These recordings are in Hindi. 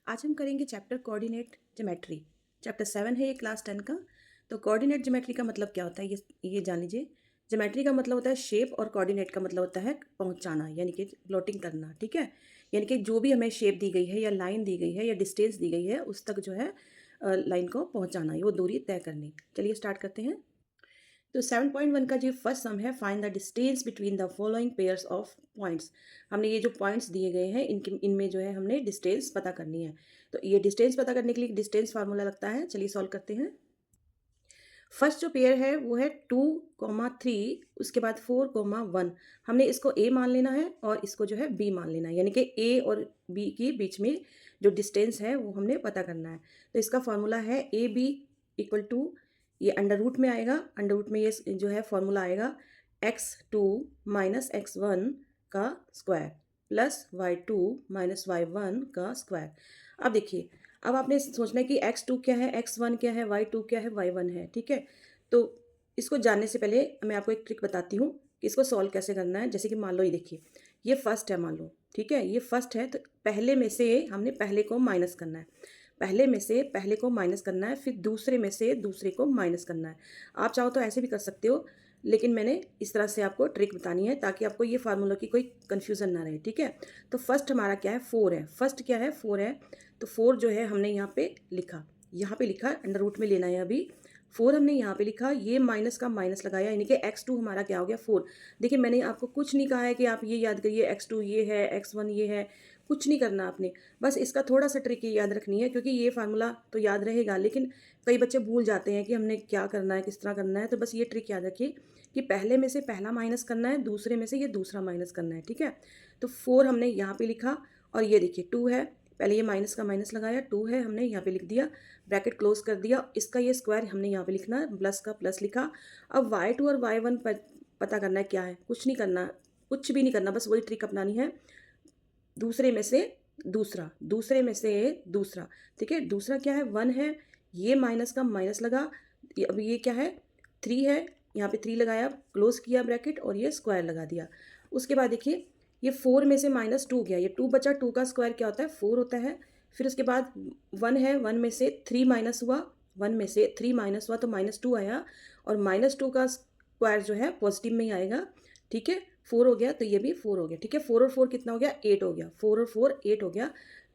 आज हम करेंगे चैप्टर कोऑर्डिनेट ज्योमेट्री। चैप्टर 7 है ये क्लास 10 का। तो कोऑर्डिनेट ज्योमेट्री का मतलब क्या होता है ये जान लीजिए। ज्योमेट्री का मतलब होता है शेप और कोऑर्डिनेट का मतलब होता है पहुंचाना, यानी कि प्लॉटिंग करना। ठीक है, यानी कि जो भी हमें शेप दी गई है या लाइन दी गई है या डिस्टेंस दी गई है उस तक जो है लाइन को पहुंचाना, ये वो दूरी तय करनी। चलिए स्टार्ट करते हैं। तो 7.1 का जो फर्स्ट सम है, find the distance between the following pairs of points. हमने ये जो पॉइंट्स दिए गए हैं इनमें जो है हमने डिस्टेंस पता करनी है। तो ये डिस्टेंस पता करने के लिए डिस्टेंस फार्मूला लगता है। चलिए सॉल्व करते हैं। फर्स्ट जो पेयर है वो है 2,3, उसके बाद 4,1। हमने इसको ए मान लेना है और इसको जो है बी मान लेना है, यानी कि ए और बी के बीच में जो डिस्टेंस है वो हमने पता करना है। तो इसका फॉर्मूला है ए बी इक्वल टू, ये अंडर रूट में आएगा, अंडर रूट में ये जो है फॉर्मूला आएगा x2 माइनस x1 का square plus y2 minus y1 का स्क्वायर। अब देखिए, अब आपने सोचना है कि x2 क्या है, x1 क्या है, y2 क्या है, y1 है। ठीक है, तो इसको जानने से पहले मैं आपको एक ट्रिक बताती हूँ कि इसको सॉल्व कैसे करना है। जैसे कि मान लो ये देखिए, ये फर्स्ट है, मान लो ठीक है, ये फर्स्ट है, तो पहले में से हमने पहले को माइनस करना है, पहले में से पहले को माइनस करना है, फिर दूसरे में से दूसरे को माइनस करना है। आप चाहो तो ऐसे भी कर सकते हो, लेकिन मैंने इस तरह से आपको ट्रिक बतानी है ताकि आपको ये फार्मूला की कोई कन्फ्यूज़न ना रहे। ठीक है, तो फर्स्ट हमारा क्या है, 4 है। फर्स्ट क्या है, 4 है। तो 4 जो है हमने यहाँ पे लिखा, यहाँ पे लिखा, अंडर रूट में लेना है अभी। 4 हमने यहाँ पे लिखा, ये माइनस का माइनस लगाया, यानी कि x2 हमारा क्या हो गया, 4। देखिए मैंने आपको कुछ नहीं कहा है कि आप ये याद करिए x2 ये है, x1 ये है, कुछ नहीं करना आपने। बस इसका थोड़ा सा ट्रिक ये याद रखनी है, क्योंकि ये फार्मूला तो याद रहेगा, लेकिन कई बच्चे भूल जाते हैं कि हमने क्या करना है, किस तरह करना है। तो बस ये ट्रिक याद रखिए कि पहले में से पहला माइनस करना है, दूसरे में से ये दूसरा माइनस करना है। ठीक है, तो 4 हमने यहाँ पे लिखा, और ये देखिए 2 है, पहले ये माइनस का माइनस लगाया, 2 है, हमने यहाँ पे लिख दिया, ब्रैकेट क्लोज कर दिया। इसका ये स्क्वायर हमने यहाँ पे लिखना है, प्लस का प्लस लिखा। अब y2 और y1 पता करना है क्या है, कुछ नहीं करना, कुछ भी नहीं करना, बस वही ट्रिक अपनानी है, दूसरे में से दूसरा, दूसरे में से दूसरा। ठीक है, दूसरा क्या है, 1 है, ये माइनस का माइनस लगा, अब ये क्या है, 3 है, यहाँ पे 3 लगाया, क्लोज किया ब्रैकेट, और ये स्क्वायर लगा दिया। उसके बाद देखिए, ये 4 में से -2 गया, ये 2 बचा, 2 का स्क्वायर क्या होता है, 4 होता है। फिर उसके बाद 1 है, 1 में से 3 माइनस हुआ, 1 में से 3 माइनस हुआ तो -2 आया, और -2 का स्क्वायर जो है पॉजिटिव में ही आएगा। ठीक है, 4 हो गया, तो ये भी 4 हो गया। ठीक है, 4 और 4 कितना हो गया, 8 हो गया, 4 और 4 8 हो गया।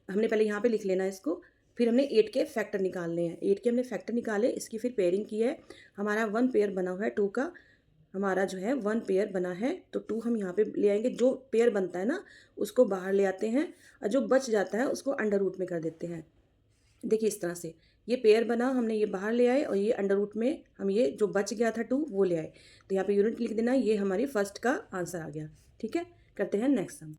हमने पहले यहाँ पे लिख लेना है इसको, फिर हमने 8 के फैक्टर निकालने हैं, 8 के हमने फैक्टर निकाले, इसकी फिर पेयरिंग की है। हमारा 1 पेयर बना हुआ है 2 का, हमारा जो है 1 पेयर बना है, तो 2 हम यहाँ पे ले आएंगे। जो पेयर बनता है ना उसको बाहर ले आते हैं, और जो बच जाता है उसको अंडर रूट में कर देते हैं। देखिए इस तरह से ये पेयर बना, हमने ये बाहर ले आए, और ये अंडर रूट में हम ये जो बच गया था 2 वो ले आए। तो यहाँ पे यूनिट लिख देना, ये हमारी फर्स्ट का आंसर आ गया। ठीक है, करते हैं नेक्स्ट सम।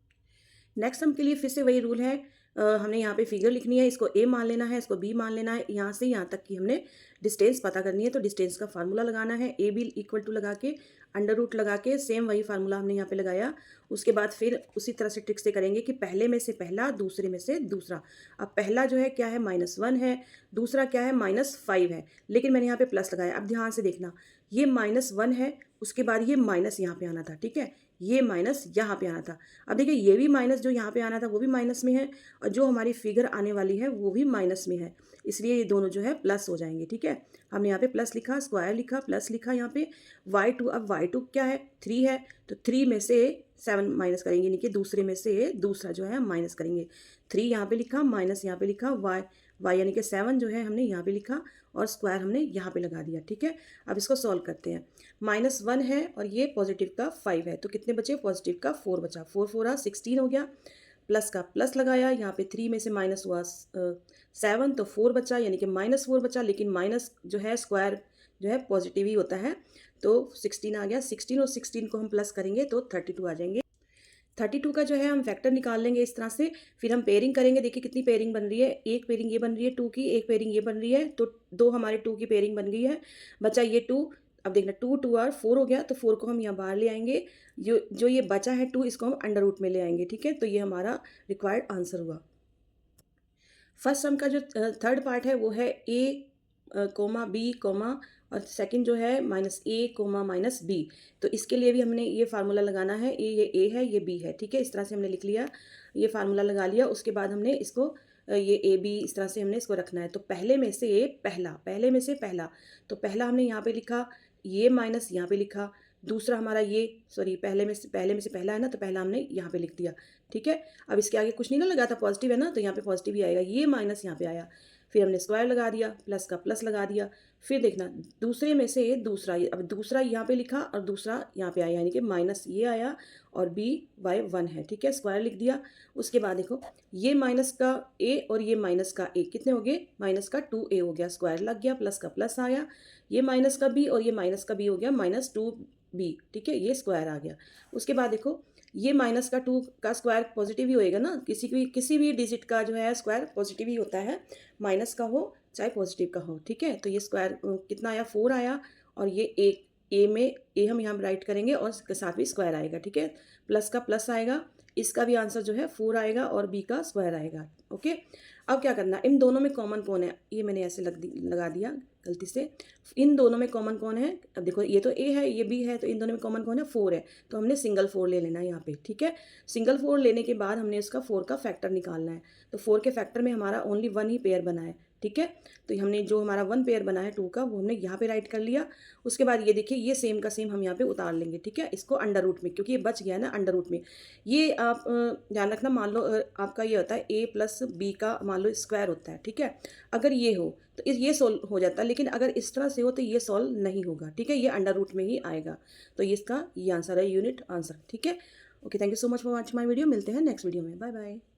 नेक्स्ट सम के लिए फिर से वही रूल है, हमने यहाँ पे फिगर लिखनी है, इसको ए मान लेना है, इसको बी मान लेना है, यहाँ से यहाँ तक की हमने डिस्टेंस पता करनी है। तो डिस्टेंस का फार्मूला लगाना है, ए बी इक्वल टू लगा के, अंडर रूट लगा के, सेम वही फार्मूला हमने यहाँ पे लगाया। उसके बाद फिर उसी तरह से ट्रिक से करेंगे कि पहले में से पहला, दूसरे में से दूसरा। अब पहला जो है क्या है, -1 है, दूसरा क्या है, -5 है, लेकिन मैंने यहाँ पे प्लस लगाया। अब ध्यान से देखना, ये -1 है, उसके बाद ये माइनस यहाँ पे आना था। ठीक है, ये माइनस यहाँ पे आना था। अब देखिए ये भी माइनस जो यहाँ पे आना था वो भी माइनस में है, और जो हमारी फिगर आने वाली है वो भी माइनस में है, इसलिए ये दोनों जो है प्लस हो जाएंगे। ठीक है, हमने यहाँ पे प्लस लिखा, स्क्वायर लिखा, प्लस लिखा यहाँ पे y2। अब y2 क्या है, 3 है, तो 3 में से 7 माइनस करेंगे, यानी कि दूसरे में से दूसरा जो है माइनस करेंगे। 3 यहाँ पे लिखा, माइनस यहाँ पे लिखा, y यानी कि 7 जो है हमने यहाँ पे लिखा, और स्क्वायर हमने यहाँ पे लगा दिया। ठीक है, अब इसको सॉल्व करते हैं। -1 है, और ये पॉजिटिव का 5 है, तो कितने बचे, पॉजिटिव का 4 बचा, 4 4 16 हो गया। प्लस का प्लस लगाया, यहाँ पे 3 में से माइनस हुआ 7, तो 4 बचा, यानी कि -4 बचा, लेकिन माइनस जो है स्क्वायर जो है पॉजिटिव ही होता है, तो 16 आ गया। 16 और 16 को हम प्लस करेंगे तो 32 आ जाएंगे। 32 का जो है हम फैक्टर निकाल लेंगे इस तरह से, फिर हम पेयरिंग करेंगे। देखिए कितनी पेयरिंग बन रही है, एक पेयरिंग ये बन रही है 2 की, एक पेयरिंग ये बन रही है, तो 2 हमारे 2 की पेयरिंग बन गई है, बचा ये 2। अब देखना 2 2 और 4 हो गया, तो 4 को हम यहाँ बाहर ले आएंगे, जो जो ये बचा है 2 इसको हम अंडर रूट में ले आएंगे। ठीक है, तो ये हमारा रिक्वायर्ड आंसर हुआ। फर्स्ट सम का जो थर्ड पार्ट है वो है ए कोमा बी कोमा, और सेकंड जो है -a कोमा -b। तो इसके लिए भी हमने ये फार्मूला लगाना है, ये a है, ये b है। ठीक है, इस तरह से हमने लिख लिया, ये फार्मूला लगा लिया। उसके बाद हमने इसको ये ए बी इस तरह से हमने इसको रखना है। तो पहले में से पहला, तो पहला हमने यहाँ पे लिखा, ये माइनस यहाँ पे लिखा, दूसरा हमारा ये सॉरी पहले में से पहला है ना, तो पहला हमने यहाँ पे लिख दिया, ठीक है। अब इसके आगे कुछ नहीं ना लगा था, पॉजिटिव है ना, तो यहाँ पे पॉजिटिव ही आएगा, ये माइनस यहाँ पे आया, फिर हमने स्क्वायर लगा दिया, प्लस का प्लस लगा दिया, फिर देखना दूसरे में से दूसरा, अब दूसरा यहाँ पे लिखा और दूसरा यहाँ पे आया, यानी कि माइनस ये आया और b बाय 1 है, ठीक है, स्क्वायर लिख दिया। उसके बाद देखो ये माइनस का a और ये माइनस का a कितने हो गए, माइनस का 2a हो गया, स्क्वायर लग गया, प्लस का प्लस आया, ये माइनस का b और ये माइनस का b हो गया माइनस 2b, ठीक है, ये स्क्वायर आ गया। उसके बाद देखो ये माइनस का 2 का स्क्वायर पॉजिटिव ही होएगा ना, किसी भी डिजिट का जो है स्क्वायर पॉजिटिव ही होता है, माइनस का हो चाहे पॉजिटिव का हो, ठीक है। तो ये स्क्वायर कितना आया, 4 आया, और ये ए में ए हम यहाँ राइट करेंगे और इसके साथ भी स्क्वायर आएगा, ठीक है, प्लस का प्लस आएगा, इसका भी आंसर जो है 4 आएगा और बी का स्क्वायर आएगा, ओके। अब क्या करना, इन दोनों में कॉमन कौन है, ये मैंने ऐसे लगा दिया गलती से, इन दोनों में कॉमन कौन है, अब देखो ये तो ए है ये बी है, तो इन दोनों में कॉमन कौन है, 4 है, तो हमने सिंगल 4 ले लेना है यहाँ पे, ठीक है। सिंगल 4 लेने के बाद हमने उसका 4 का फैक्टर निकालना है, तो 4 के फैक्टर में हमारा ओनली 1 ही पेयर बना है, ठीक है। तो हमने जो हमारा 1 पेयर बना है 2 का, वो हमने यहाँ पे राइट कर लिया। उसके बाद ये देखिए ये सेम का सेम हम यहाँ पे उतार लेंगे, ठीक है, इसको अंडर रूट में, क्योंकि ये बच गया ना अंडर रूट में। ये आप ध्यान रखना, मान लो आपका ये होता है a प्लस बी का मान लो स्क्वायर होता है, ठीक है, अगर ये हो तो ये सॉल्व हो जाता है, लेकिन अगर इस तरह से हो तो ये सॉल्व नहीं होगा, ठीक है, ये अंडर रूट में ही आएगा। तो ये इसका ये आंसर है, यूनिट आंसर, ठीक है। Okay, thank you so much for watching my video, मिलते हैं नेक्स्ट वीडियो में, बाय बाय।